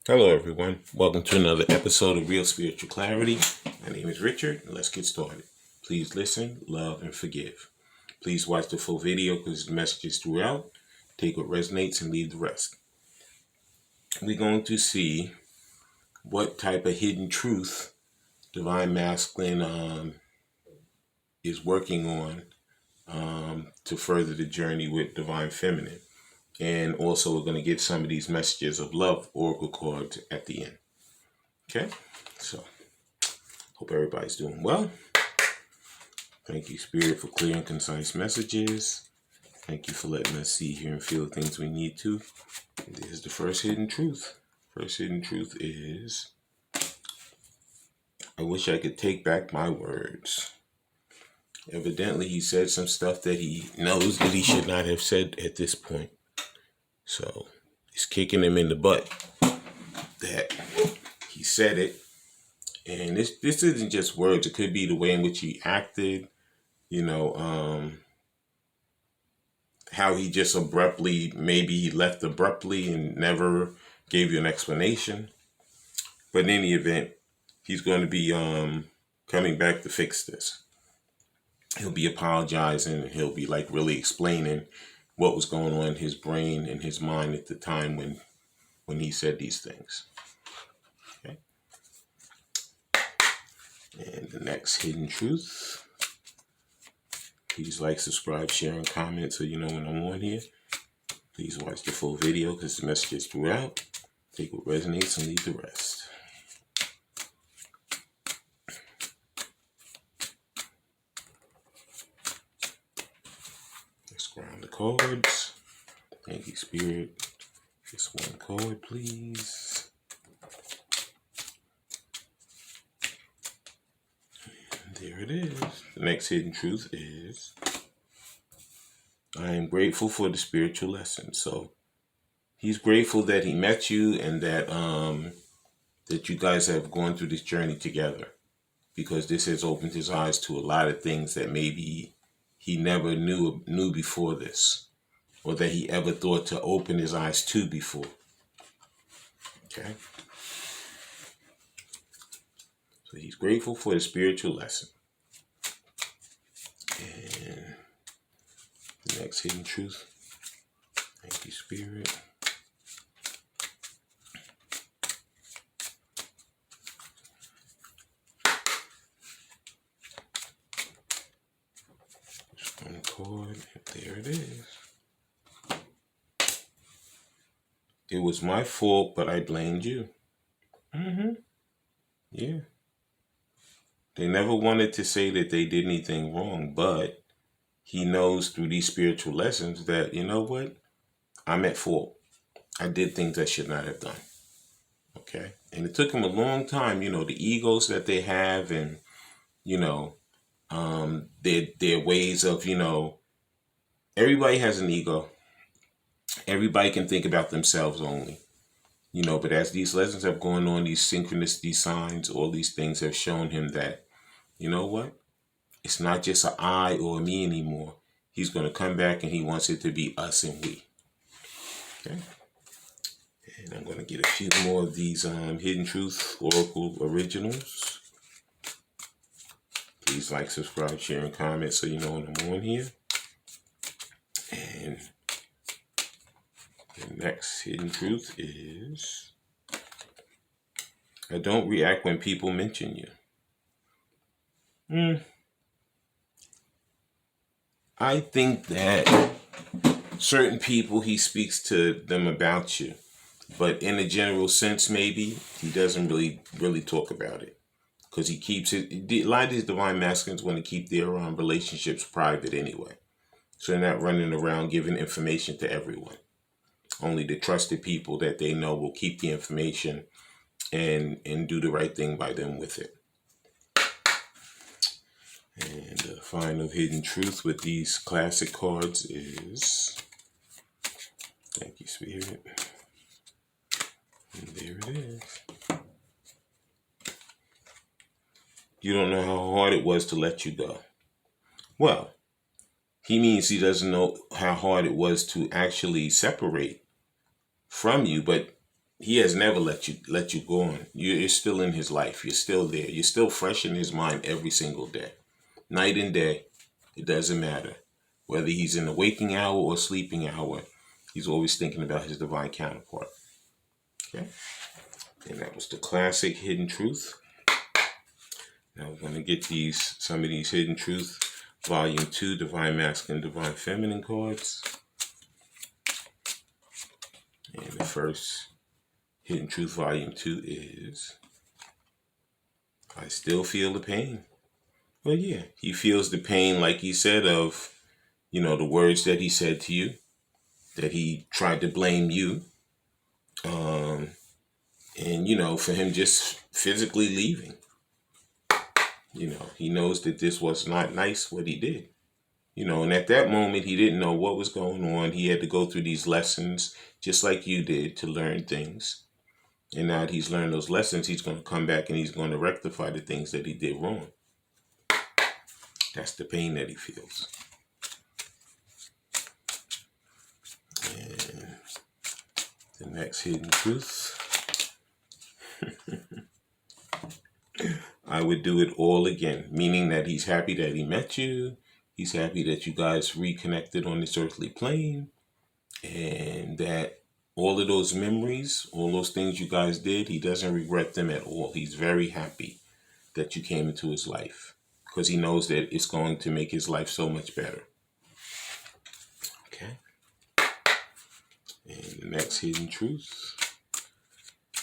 Hello, everyone. Welcome to another episode of Real Spiritual Clarity. My name is Richard, and let's get started. Please listen, love, and forgive. Please watch the full video because the message is throughout. Take what resonates and leave the rest. We're going to see what type of hidden truth Divine Masculine is working on to further the journey with Divine Feminine. And also, we're going to get some of these messages of love oracle cards at the end. Okay, so hope everybody's doing well. Thank you, Spirit, for clear and concise messages. Thank you for letting us see, hear, and feel the things we need to. Here's the first hidden truth. First hidden truth is, I wish I could take back my words. Evidently, he said some stuff that he knows that he should not have said at this point. So, it's kicking him in the butt that he said it. And this isn't just words. It could be the way in which he acted, how he just abruptly, maybe he left abruptly and never gave you an explanation. But in any event, he's going to be coming back to fix this. He'll be apologizing, and he'll be like really explaining what was going on in his brain and his mind at the time when he said these things. Okay. And the next hidden truth. Please like, subscribe, share, and comment so you know when I'm on here. Please watch the full video because the message is throughout. Take what resonates and leave the rest. Let's ground the cards. Thank you, Spirit. Just one card, please. And there it is. The next hidden truth is, I am grateful for the spiritual lesson. So he's grateful that he met you and that that you guys have gone through this journey together, because this has opened his eyes to a lot of things that maybe he never knew before this, or that he ever thought to open his eyes to before. Okay. So he's grateful for the spiritual lesson. And the next hidden truth. Thank you, Spirit. Just one card. There it is. It was my fault, but I blamed you. Yeah. They never wanted to say that they did anything wrong, but he knows through these spiritual lessons that, you know what? I'm at fault. I did things I should not have done. Okay? And it took him a long time, the egos that they have and, their ways of, everybody has an ego. Everybody can think about themselves only. But as these lessons have gone on, these synchronicity signs, all these things have shown him that, you know what? It's not just an I or a me anymore. He's going to come back and he wants it to be us and we. Okay. And I'm going to get a few more of these Hidden Truth Oracle Originals. Please like, subscribe, share, and comment so you know when I'm on here. And the next Hidden Truth is, I don't react when people mention you. I think that certain people, he speaks to them about you, but in a general sense, maybe he doesn't really talk about it, because he keeps it. A lot of these divine masculines want to keep their relationships private anyway, so they're not running around giving information to everyone. Only the trusted people that they know will keep the information and do the right thing by them with it. And the final hidden truth with these classic cards is, thank you, Spirit. And there it is. You don't know how hard it was to let you go. Well, he means he doesn't know how hard it was to actually separate from you, but he has never let you go on. You're still in his life. You're still there. You're still fresh in his mind every single day, night and day. It doesn't matter whether he's in the waking hour or sleeping hour. He's always thinking about his divine counterpart. Okay, and that was the classic hidden truth. Now we're gonna get some of these hidden truth, volume 2, divine masculine, divine feminine cards. And the first hidden truth, volume 2 is, I still feel the pain. Well, yeah, he feels the pain, like he said, of, the words that he said to you, that he tried to blame you. And, for him just physically leaving, he knows that this was not nice what he did. And at that moment, he didn't know what was going on. He had to go through these lessons, just like you did, to learn things. And now that he's learned those lessons, he's going to come back and he's going to rectify the things that he did wrong. That's the pain that he feels. And the next hidden truth. I would do it all again, meaning that he's happy that he met you. He's happy that you guys reconnected on this earthly plane, and that all of those memories, all those things you guys did, he doesn't regret them at all. He's very happy that you came into his life because he knows that it's going to make his life so much better. Okay. And the next hidden truth,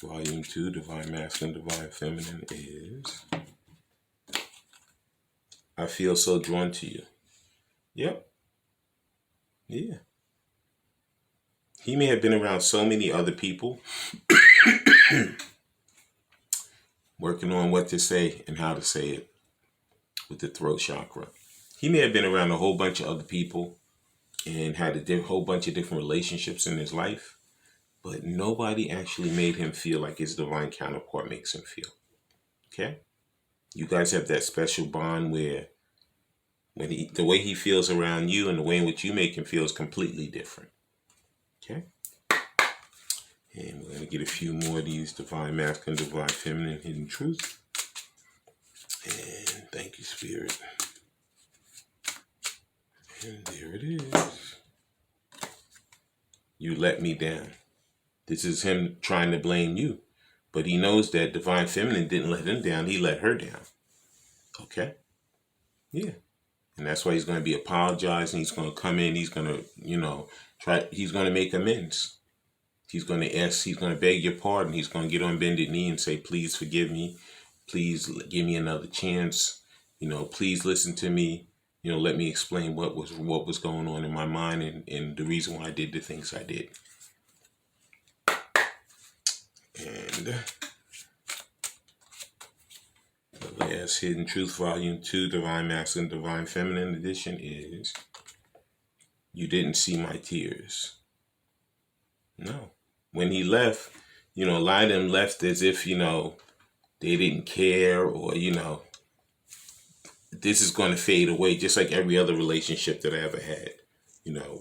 volume 2, divine masculine, divine feminine, is, I feel so drawn to you. Yep. Yeah. He may have been around so many other people working on what to say and how to say it with the throat chakra. He may have been around a whole bunch of other people and had a whole bunch of different relationships in his life, but nobody actually made him feel like his divine counterpart makes him feel. Okay? You guys have that special bond where the way he feels around you and the way in which you make him feel is completely different. Okay? And we're going to get a few more of these divine masculine, divine feminine, hidden truth. And thank you, Spirit. And there it is. You let me down. This is him trying to blame you. But he knows that divine feminine didn't let him down. He let her down. Okay? Yeah. And that's why he's going to be apologizing. He's going to come in. He's going to, he's going to make amends. He's going to beg your pardon. He's going to get on bended knee and say, please forgive me. Please give me another chance. Please listen to me. Let me explain what was going on in my mind and the reason why I did the things I did. And the last hidden truth, volume 2, divine masculine, divine feminine edition is, you didn't see my tears. No. When he left, a lot of them left as if, they didn't care, or, this is going to fade away just like every other relationship that I ever had.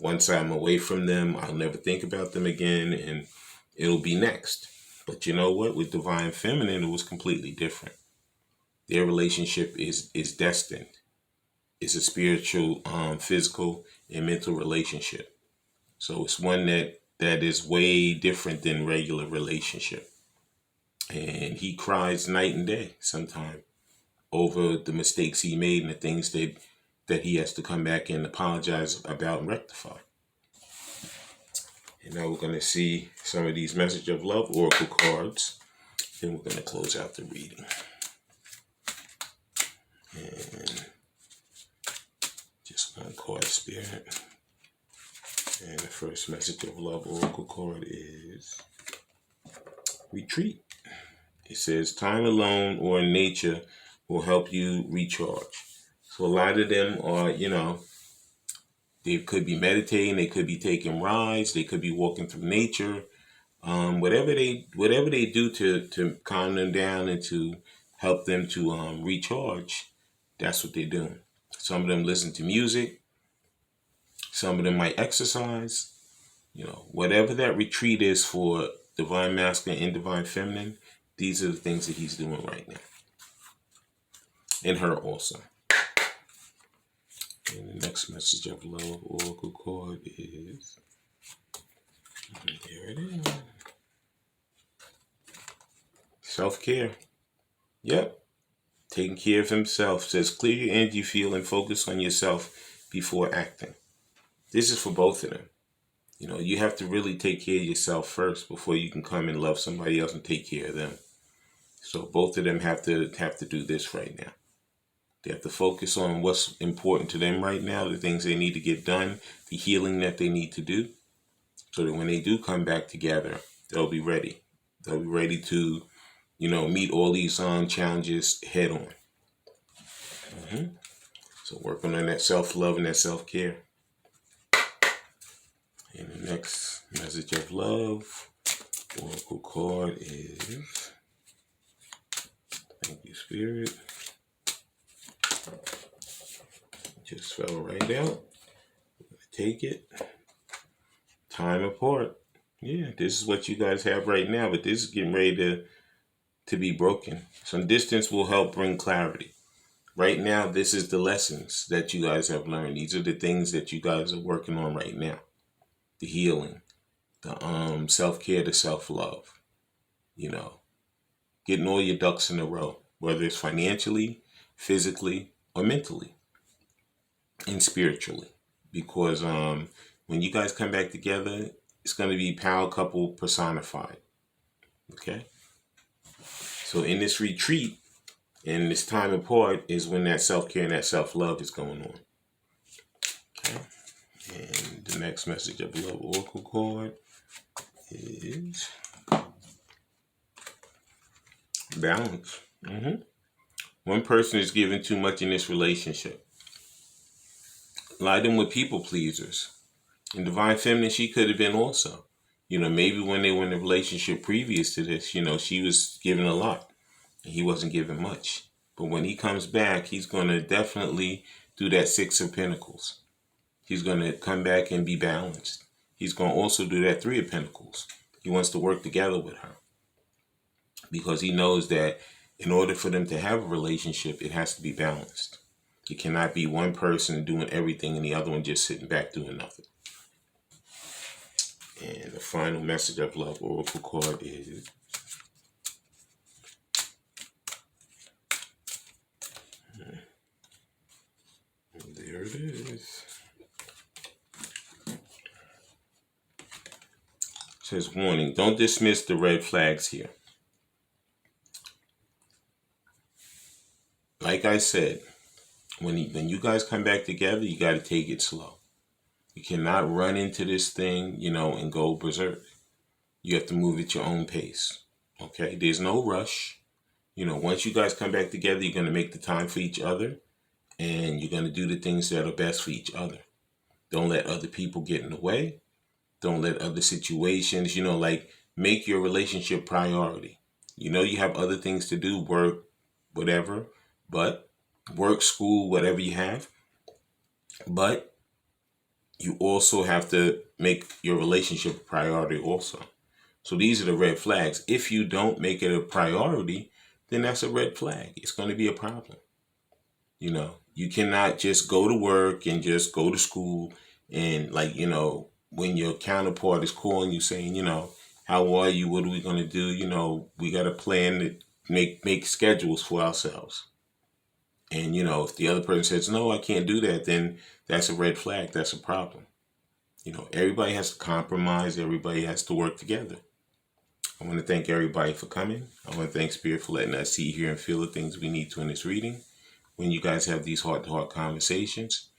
Once I'm away from them, I'll never think about them again, and it'll be next. But you know what? With divine feminine, it was completely different. Their relationship is destined. It's a spiritual, physical, and mental relationship. So it's one that is way different than regular relationship. And he cries night and day sometimes over the mistakes he made and the things that he has to come back and apologize about and rectify. And now we're going to see some of these message of love oracle cards. Then we're going to close out the reading. And just one card, Spirit. And the first message of love oracle card is retreat. It says, time alone or in nature will help you recharge. So a lot of them are, they could be meditating, they could be taking rides, they could be walking through nature. Whatever they do to calm them down and to help them to recharge, that's what they're doing. Some of them listen to music. Some of them might exercise. Whatever that retreat is for divine masculine and divine feminine, these are the things that he's doing right now. And her also. And the next message of love oracle card is, here it is. Self-care. Yep. Taking care of himself. Says clear your energy field and focus on yourself before acting. This is for both of them. You know, you have to really take care of yourself first before you can come and love somebody else and take care of them. So both of them have to do this right now. They have to focus on what's important to them right now, the things they need to get done, the healing that they need to do, so that when they do come back together, they'll be ready. They'll be ready to, you know, meet all these challenges head on. So working on that self-love and that self-care. And the next message of love oracle card is, thank you, Spirit. Just fell right out. Take it. Time apart. Yeah, this is what you guys have right now, but this is getting ready to be broken. Some distance will help bring clarity. Right now, this is the lessons that you guys have learned. These are the things that you guys are working on right now. The healing, the self-care, the self-love. You know, getting all your ducks in a row, whether it's financially, physically, or mentally. And spiritually, because when you guys come back together, it's going to be power couple personified. Okay, so in this retreat and this time apart is when that self-care and that self-love is going on. Okay, and the next message of love oracle card is balance. One person is giving too much in this relationship. A lot of them were people pleasers. And divine feminine, she could have been also. You know, maybe when they were in a relationship previous to this, you know, she was giving a lot and he wasn't giving much. But when he comes back, he's going to definitely do that Six of Pentacles. He's going to come back and be balanced. He's going to also do that Three of Pentacles. He wants to work together with her because he knows that in order for them to have a relationship, it has to be balanced. It cannot be one person doing everything and the other one just sitting back doing nothing. And the final message of love oracle card is, there it is. It says, warning, don't dismiss the red flags here. Like I said, when you guys come back together, you got to take it slow. You cannot run into this thing, you know, and go berserk. You have to move at your own pace. Okay? There's no rush. You know, once you guys come back together, you're going to make the time for each other and you're going to do the things that are best for each other. Don't let other people get in the way. Don't let other situations, you know, like make your relationship priority. You know, you have other things to do, work, whatever, but work, school, whatever you have. But you also have to make your relationship a priority also. So these are the red flags. If you don't make it a priority, then that's a red flag. It's going to be a problem. You know, you cannot just go to work and just go to school and, like, you know, when your counterpart is calling you saying, you know, how are you? What are we going to do? You know, we got to plan to make schedules for ourselves. And, you know, if the other person says, no, I can't do that, then that's a red flag. That's a problem. You know, everybody has to compromise. Everybody has to work together. I want to thank everybody for coming. I want to thank Spirit for letting us see, hear, and feel the things we need to in this reading. When you guys have these heart-to-heart conversations,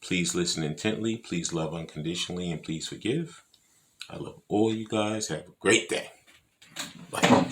please listen intently. Please love unconditionally, and please forgive. I love all you guys. Have a great day. Bye.